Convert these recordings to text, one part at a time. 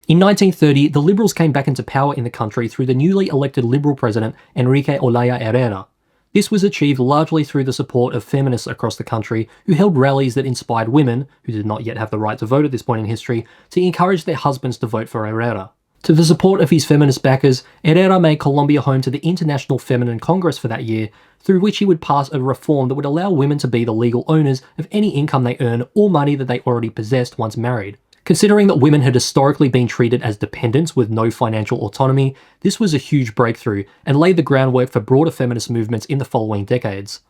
In 1930, the Liberals came back into power in the country through the newly elected Liberal president Enrique Olaya Herrera. This was achieved largely through the support of feminists across the country who held rallies that inspired women, who did not yet have the right to vote at this point in history, to encourage their husbands to vote for Herrera. To the support of his feminist backers, Herrera made Colombia home to the International Feminine Congress for that year, through which he would pass a reform that would allow women to be the legal owners of any income they earn or money that they already possessed once married. Considering that women had historically been treated as dependents with no financial autonomy, this was a huge breakthrough and laid the groundwork for broader feminist movements in the following decades.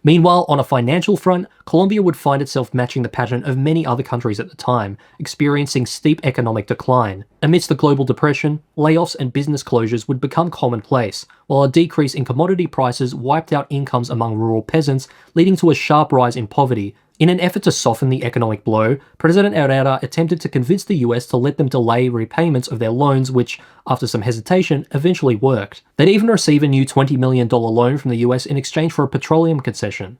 Meanwhile, on a financial front, Colombia would find itself matching the pattern of many other countries at the time, experiencing steep economic decline. Amidst the global depression, layoffs and business closures would become commonplace, while a decrease in commodity prices wiped out incomes among rural peasants, leading to a sharp rise in poverty. In an effort to soften the economic blow, President Herrera attempted to convince the US to let them delay repayments of their loans, which, after some hesitation, eventually worked. They'd even receive a new $20 million loan from the US in exchange for a petroleum concession.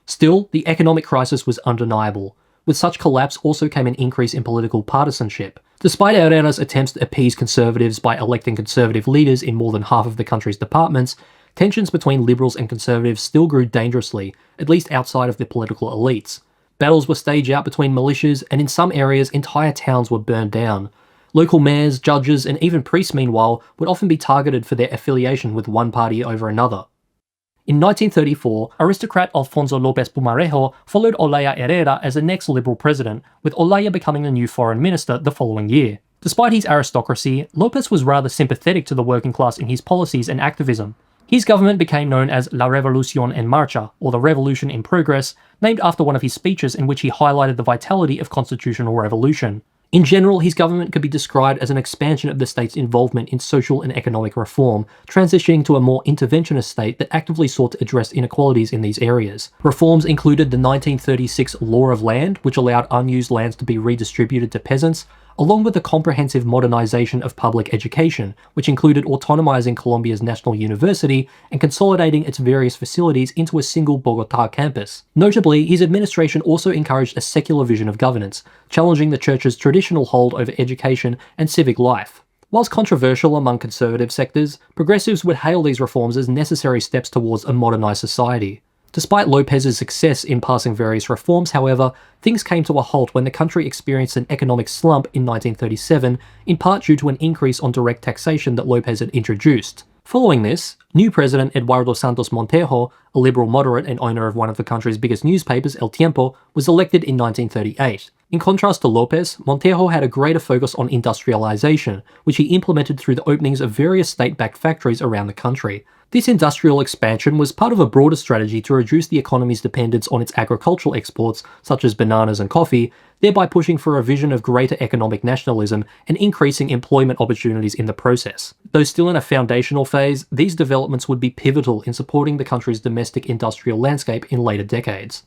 Still, the economic crisis was undeniable. With such collapse also came an increase in political partisanship. Despite Herrera's attempts to appease conservatives by electing conservative leaders in more than half of the country's departments, tensions between liberals and conservatives still grew dangerously, at least outside of the political elites. Battles were staged out between militias, and in some areas, entire towns were burned down. Local mayors, judges, and even priests, meanwhile, would often be targeted for their affiliation with one party over another. In 1934, aristocrat Alfonso López Pumarejo followed Olaya Herrera as the next liberal president, with Olaya becoming the new foreign minister the following year. Despite his aristocracy, López was rather sympathetic to the working class in his policies and activism. His government became known as La Revolución en Marcha, or the Revolution in Progress, named after one of his speeches in which he highlighted the vitality of constitutional revolution. In general, his government could be described as an expansion of the state's involvement in social and economic reform, transitioning to a more interventionist state that actively sought to address inequalities in these areas. Reforms included the 1936 Law of Land, which allowed unused lands to be redistributed to peasants, along with the comprehensive modernization of public education, which included autonomizing Colombia's national university and consolidating its various facilities into a single Bogotá campus. Notably, his administration also encouraged a secular vision of governance, challenging the church's traditional hold over education and civic life. Whilst controversial among conservative sectors, progressives would hail these reforms as necessary steps towards a modernized society. Despite López's success in passing various reforms, however, things came to a halt when the country experienced an economic slump in 1937, in part due to an increase on direct taxation that López had introduced. Following this, new president Eduardo Santos Montejo, a liberal moderate and owner of one of the country's biggest newspapers, El Tiempo, was elected in 1938. In contrast to López, Montejo had a greater focus on industrialization, which he implemented through the openings of various state-backed factories around the country. This industrial expansion was part of a broader strategy to reduce the economy's dependence on its agricultural exports, such as bananas and coffee, thereby pushing for a vision of greater economic nationalism and increasing employment opportunities in the process. Though still in a foundational phase, these developments would be pivotal in supporting the country's domestic industrial landscape in later decades.